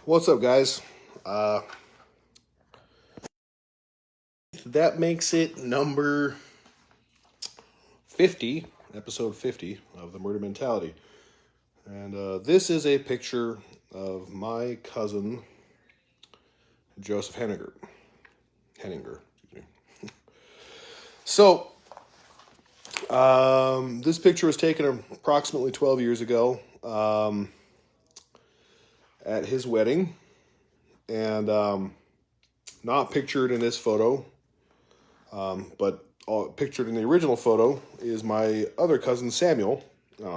What's up, guys? Uh, that makes it number 50, episode 50 of The Murder Mentality. And this is a picture of my cousin, Joseph Henninger. Excuse me. So, this picture was taken approximately 12 years ago at his wedding. And not pictured in this photo, but pictured in the original photo is my other cousin Samuel,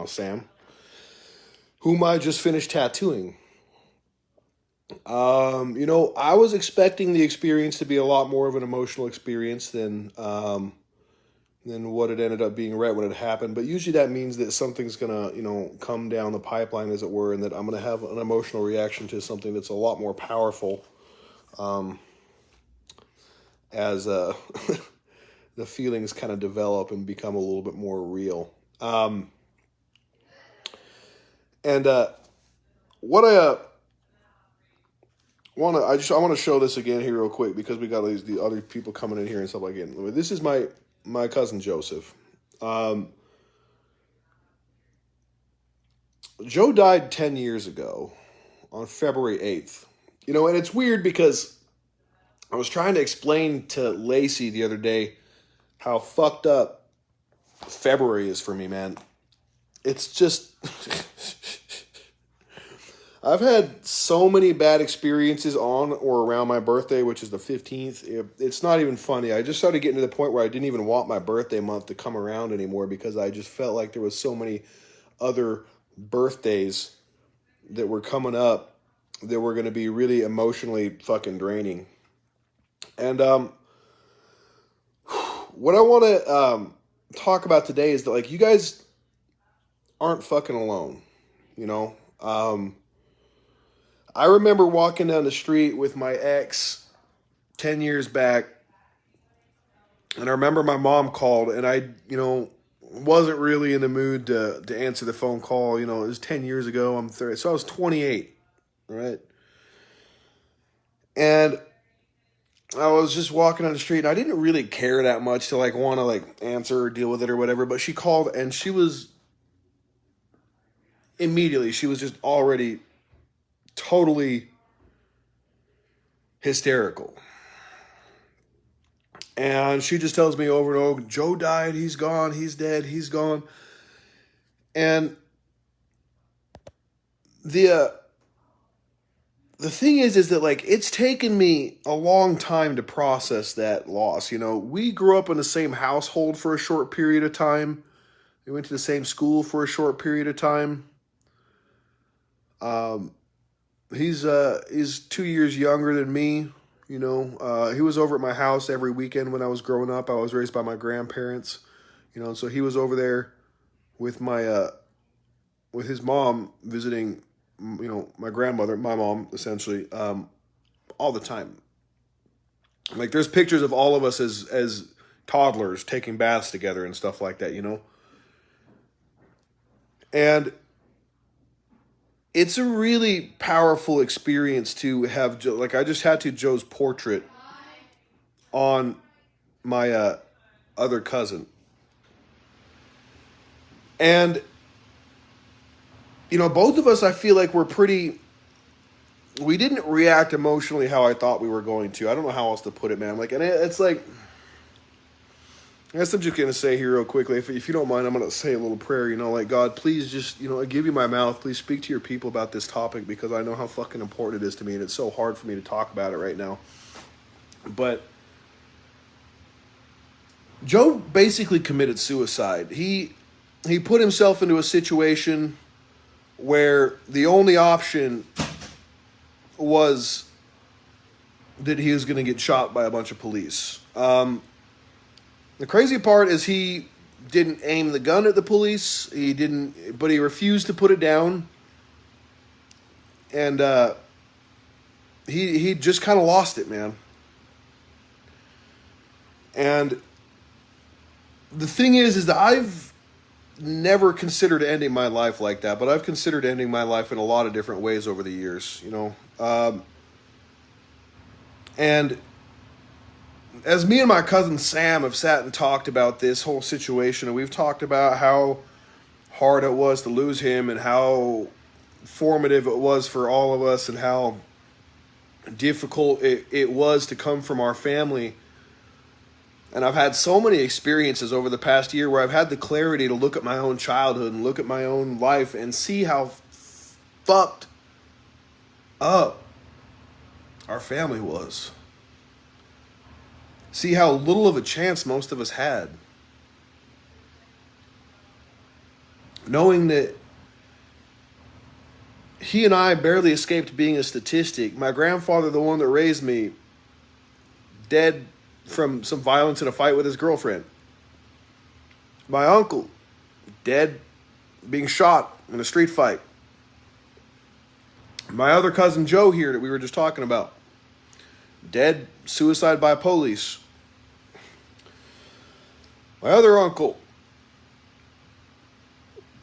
Sam, whom I just finished tattooing. I was expecting the experience to be a lot more of an emotional experience than what it ended up being right when it happened. But usually that means that something's gonna, come down the pipeline, as it were, and that I'm gonna have an emotional reaction to something that's a lot more powerful. As the feelings kind of develop and become a little bit more real. And what I want to show this again here real quick because we got the other people coming in here and stuff like that. This is my cousin Joseph. Joe died 10 years ago on February 8th. And it's weird because I was trying to explain to Lacey the other day how fucked up February is for me, man. It's just I've had so many bad experiences on or around my birthday, which is the 15th. It's not even funny. I just started getting to the point where I didn't even want my birthday month to come around anymore because I just felt like there was so many other birthdays that were coming up that were going to be really emotionally fucking draining. And what I want to talk about today is that, like, you guys aren't fucking alone, I remember walking down the street with my ex 10 years back, and I remember my mom called, and I, wasn't really in the mood to answer the phone call. It was 10 years ago. I'm 30, so I was 28, right? And I was just walking on the street, and I didn't really care that much to want to answer or deal with it or whatever. But she called, and she was just already totally hysterical. And she just tells me over and over, Joe died, he's gone, he's dead, he's gone. And the thing is that, it's taken me a long time to process that loss. We grew up in the same household for a short period of time. We went to the same school for a short period of time. He's 2 years younger than me. He was over at my house every weekend when I was growing up. I was raised by my grandparents, and so he was over there with with his mom visiting, my grandmother, my mom, essentially, all the time. There's pictures of all of us as toddlers taking baths together and stuff like that, And it's a really powerful experience to have, I just had Joe's portrait on my other cousin. And, both of us, I feel like we didn't react emotionally how I thought we were going to. I don't know how else to put it, man. And it's I guess I'm just going to say here real quickly, if you don't mind, I'm going to say a little prayer, God, please just, I give you my mouth. Please speak to your people about this topic because I know how fucking important it is to me, and it's so hard for me to talk about it right now. But Joe basically committed suicide. He put himself into a situation where the only option was that he was going to get shot by a bunch of police. The crazy part is he didn't aim the gun at the police. But he refused to put it down. And he just kind of lost it, man. And the thing is that never considered ending my life like that, but I've considered ending my life in a lot of different ways over the years, you know. And as me and my cousin Sam have sat and talked about this whole situation, and we've talked about how hard it was to lose him and how formative it was for all of us and how difficult it was to come from our family. And I've had so many experiences over the past year where I've had the clarity to look at my own childhood and look at my own life and see how fucked up our family was. See how little of a chance most of us had. Knowing that he and I barely escaped being a statistic. My grandfather, the one that raised me, dead from some violence in a fight with his girlfriend. My uncle, dead, being shot in a street fight. My other cousin Joe here that we were just talking about, dead, suicide by police. My other uncle,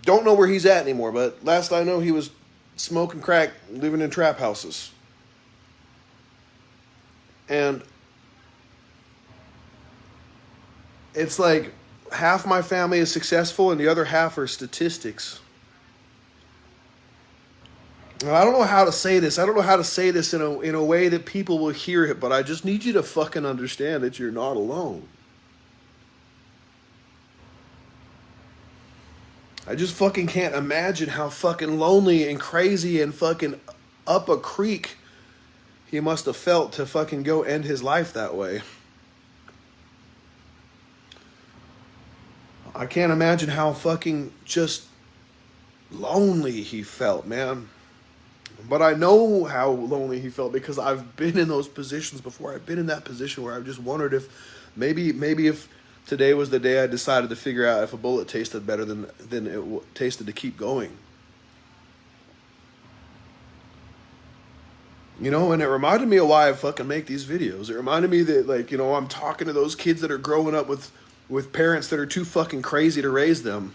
don't know where he's at anymore, but last I know he was smoking crack, living in trap houses. And it's like half my family is successful and the other half are statistics. And I don't know how to say this. I don't know how to say this in a way that people will hear it, but I just need you to fucking understand that you're not alone. I just fucking can't imagine how fucking lonely and crazy and fucking up a creek he must have felt to fucking go end his life that way. I can't imagine how fucking just lonely he felt, man. But I know how lonely he felt because I've been in those positions before. I've been in that position where I've just wondered if maybe if today was the day I decided to figure out if a bullet tasted better than it tasted to keep going. You know, and it reminded me of why I fucking make these videos. It reminded me that, like, you know, I'm talking to those kids that are growing up with parents that are too fucking crazy to raise them.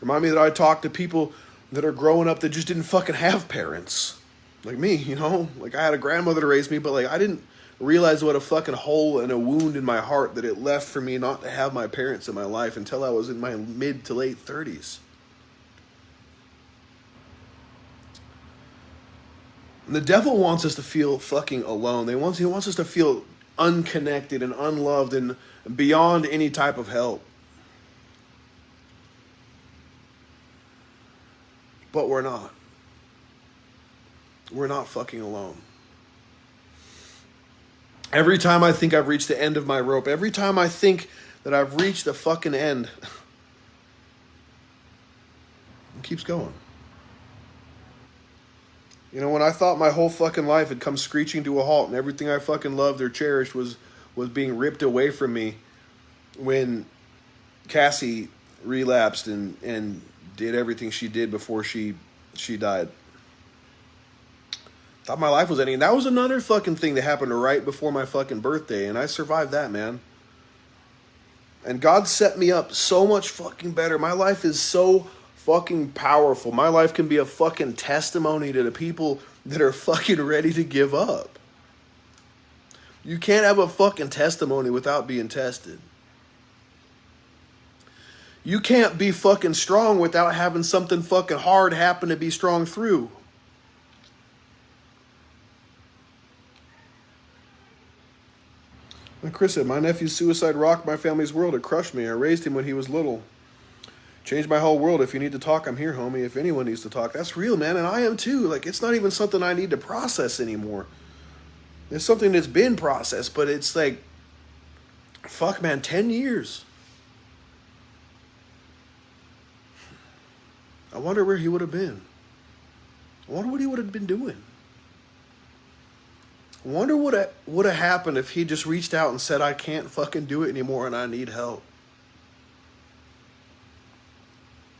Remind me that I talk to people that are growing up that just didn't fucking have parents. Like me, you know? Like, I had a grandmother to raise me, but, like, I didn't realize what a fucking hole and a wound in my heart that it left for me not to have my parents in my life until I was in my mid to late 30s. And the devil wants us to feel fucking alone. He wants us to feel unconnected and unloved and beyond any type of help. But we're not. We're not fucking alone. Every time I think I've reached the end of my rope, every time I think that I've reached the fucking end, it keeps going. You know, when I thought my whole fucking life had come screeching to a halt and everything I fucking loved or cherished was being ripped away from me when Cassie relapsed and did everything she did before she died. Thought my life was ending. And that was another fucking thing that happened right before my fucking birthday, and I survived that, man. And God set me up so much fucking better. My life is so fucking powerful. My life can be a fucking testimony to the people that are fucking ready to give up. You can't have a fucking testimony without being tested. You can't be fucking strong without having something fucking hard happen to be strong through. Like Chris said, my nephew's suicide rocked my family's world. It crushed me. I raised him when he was little. Changed my whole world. If you need to talk, I'm here, homie. If anyone needs to talk. That's real, man. And I am too. Like, it's not even something I need to process anymore. It's something that's been processed, but it's like, fuck, man, 10 years. I wonder where he would have been. I wonder what he would have been doing. I wonder what would have happened if he just reached out and said, I can't fucking do it anymore and I need help.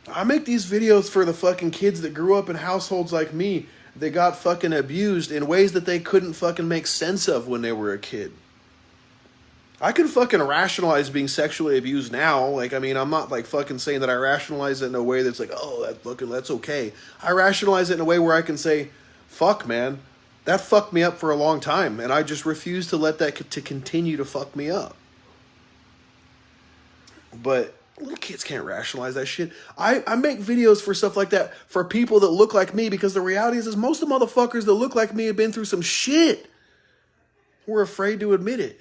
I make these videos for the fucking kids that grew up in households like me. They got fucking abused in ways that they couldn't fucking make sense of when they were a kid. I can fucking rationalize being sexually abused now. Like, I mean, I'm not like fucking saying that I rationalize it in a way that's like, oh, that's okay. I rationalize it in a way where I can say, fuck, man, that fucked me up for a long time, and I just refuse to let that to continue to fuck me up. But little kids can't rationalize that shit. I make videos for stuff like that for people that look like me, because the reality is most of the motherfuckers that look like me have been through some shit. We're afraid to admit it.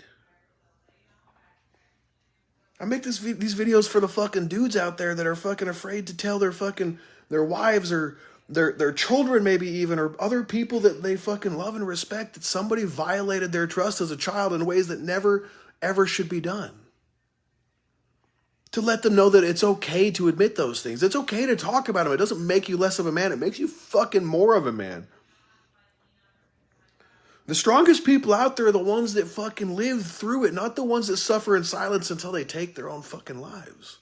I make these videos for the fucking dudes out there that are fucking afraid to tell their wives or their children, maybe even, or other people that they fucking love and respect, that somebody violated their trust as a child in ways that never ever should be done. To let them know that it's okay to admit those things. It's okay to talk about them. It doesn't make you less of a man. It makes you fucking more of a man. The strongest people out there are the ones that fucking live through it, not the ones that suffer in silence until they take their own fucking lives.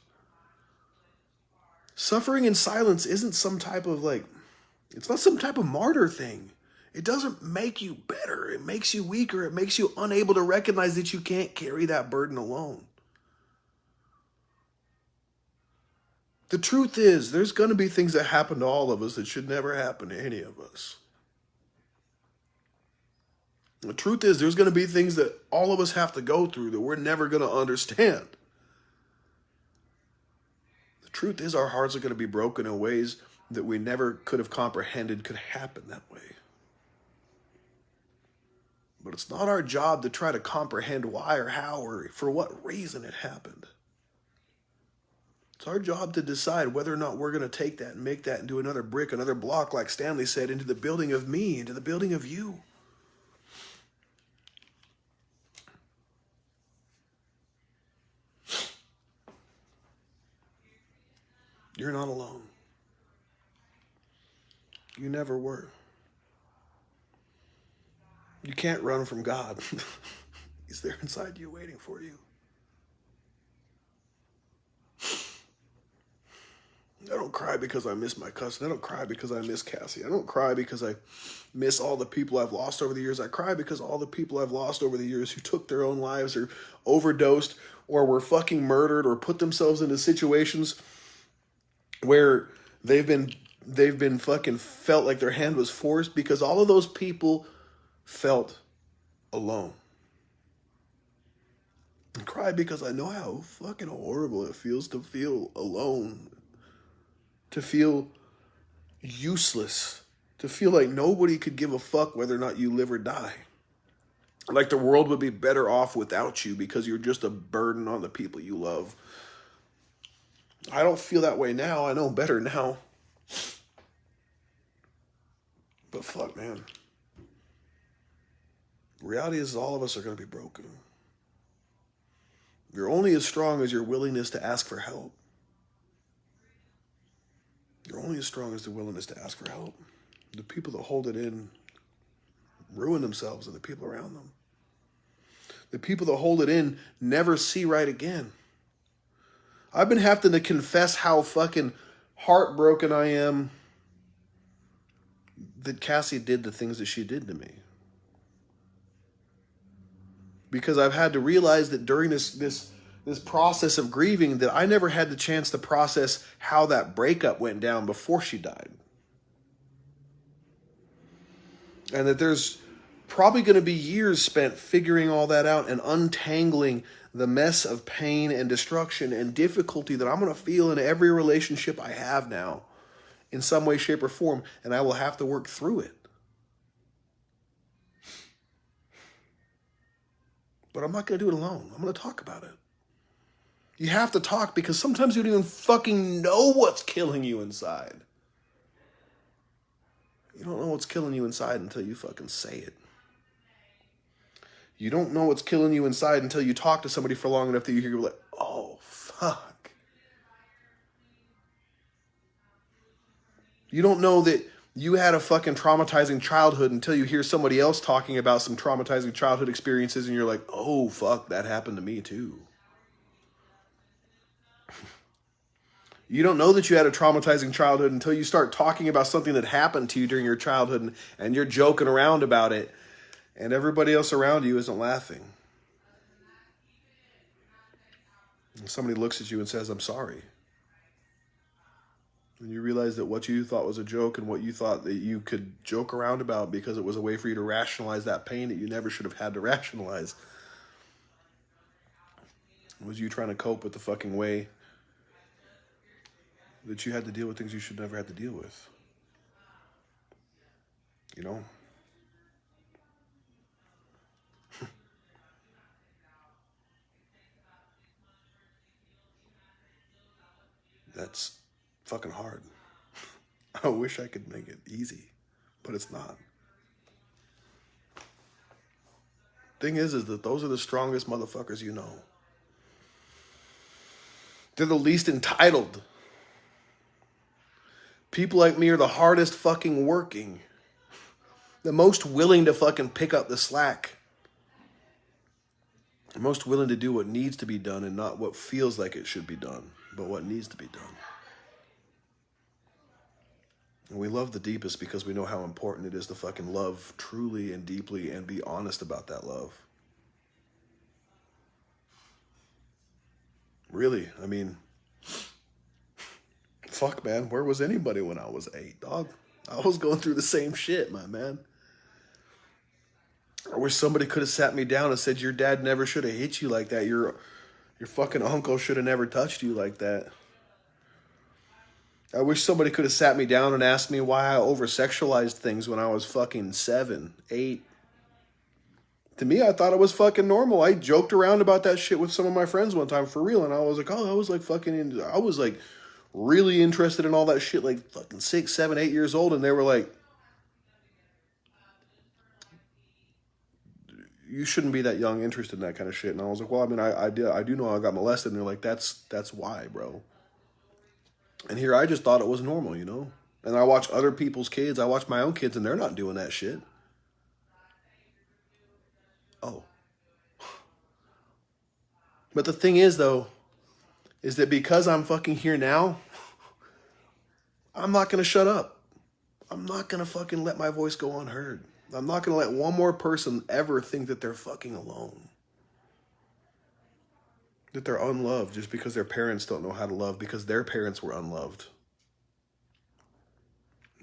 Suffering in silence isn't some type of it's not some type of martyr thing. It doesn't make you better. It makes you weaker. It makes you unable to recognize that you can't carry that burden alone. The truth is, there's going to be things that happen to all of us that should never happen to any of us. The truth is, there's going to be things that all of us have to go through that we're never going to understand. The truth is, our hearts are going to be broken in ways that we never could have comprehended could happen that way. But it's not our job to try to comprehend why or how or for what reason it happened. It's our job to decide whether or not we're going to take that and make that into another brick, another block, like Stanley said, into the building of me, into the building of you. You're not alone. You never were. You can't run from God. He's there inside you waiting for you. I don't cry because I miss my cousin. I don't cry because I miss Cassie. I don't cry because I miss all the people I've lost over the years. I cry because all the people I've lost over the years who took their own lives or overdosed or were fucking murdered or put themselves into situations where they've been fucking felt like their hand was forced, because all of those people felt alone. I cry because I know how fucking horrible it feels to feel alone, to feel useless, to feel like nobody could give a fuck whether or not you live or die. Like the world would be better off without you because you're just a burden on the people you love. I don't feel that way now. I know better now. But fuck, man. The reality is all of us are going to be broken. You're only as strong as your willingness to ask for help. You're only as strong as the willingness to ask for help. The people that hold it in ruin themselves and the people around them. The people that hold it in never see right again. I've been having to confess how fucking heartbroken I am that Cassie did the things that she did to me. Because I've had to realize that during this process of grieving that I never had the chance to process how that breakup went down before she died. And that there's probably going to be years spent figuring all that out and untangling the mess of pain and destruction and difficulty that I'm going to feel in every relationship I have now in some way, shape, or form. And I will have to work through it. But I'm not going to do it alone. I'm going to talk about it. You have to talk because sometimes you don't even fucking know what's killing you inside. You don't know what's killing you inside until you fucking say it. You don't know what's killing you inside until you talk to somebody for long enough that you hear like, oh, fuck. You don't know that you had a fucking traumatizing childhood until you hear somebody else talking about some traumatizing childhood experiences and you're like, oh, fuck, that happened to me too. You don't know that you had a traumatizing childhood until you start talking about something that happened to you during your childhood and you're joking around about it and everybody else around you isn't laughing. And somebody looks at you and says, I'm sorry. And you realize that what you thought was a joke and what you thought that you could joke around about because it was a way for you to rationalize that pain that you never should have had to rationalize was you trying to cope with the fucking way that you had to deal with things you should never have to deal with. You know? That's fucking hard. I wish I could make it easy, but it's not. Thing is that those are the strongest motherfuckers you know. They're the least entitled. People like me are the hardest fucking working. The most willing to fucking pick up the slack. The most willing to do what needs to be done and not what feels like it should be done, but what needs to be done. And we love the deepest because we know how important it is to fucking love truly and deeply and be honest about that love. Really, I mean, fuck, man, where was anybody when I was 8, dog? I was going through the same shit, my man. I wish somebody could have sat me down and said, your dad never should have hit you like that. Your fucking uncle should have never touched you like that. I wish somebody could have sat me down and asked me why I over-sexualized things when I was fucking 7, 8. To me, I thought it was fucking normal. I joked around about that shit with some of my friends one time for real. And I was like, oh, I was like fucking, I was like really interested in all that shit, like fucking 6, 7, 8 years old. And they were like, you shouldn't be that young interested in that kind of shit. And I was like, well, I mean, I do know I got molested. And they're like, that's why, bro. And here I just thought it was normal, you know? And I watch other people's kids. I watch my own kids and they're not doing that shit. Oh. But the thing is, though, is that because I'm fucking here now, I'm not going to shut up. I'm not going to fucking let my voice go unheard. I'm not going to let one more person ever think that they're fucking alone. That they're unloved just because their parents don't know how to love because their parents were unloved.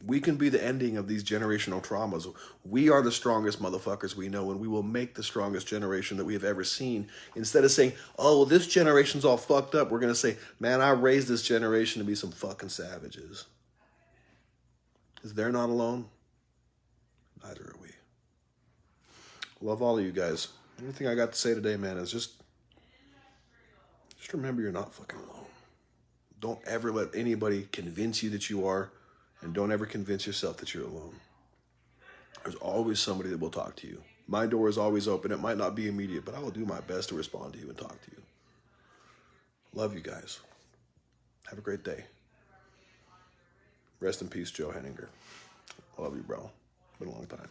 We can be the ending of these generational traumas. We are the strongest motherfuckers we know, and we will make the strongest generation that we have ever seen. Instead of saying, oh, well, this generation's all fucked up, we're going to say, man, I raised this generation to be some fucking savages. Because they're not alone. Neither are we. Love all of you guys. The only thing I got to say today, man, is just remember you're not fucking alone. Don't ever let anybody convince you that you are. And don't ever convince yourself that you're alone. There's always somebody that will talk to you. My door is always open. It might not be immediate, but I will do my best to respond to you and talk to you. Love you guys. Have a great day. Rest in peace, Joe Henninger. I love you, bro. Been a long time.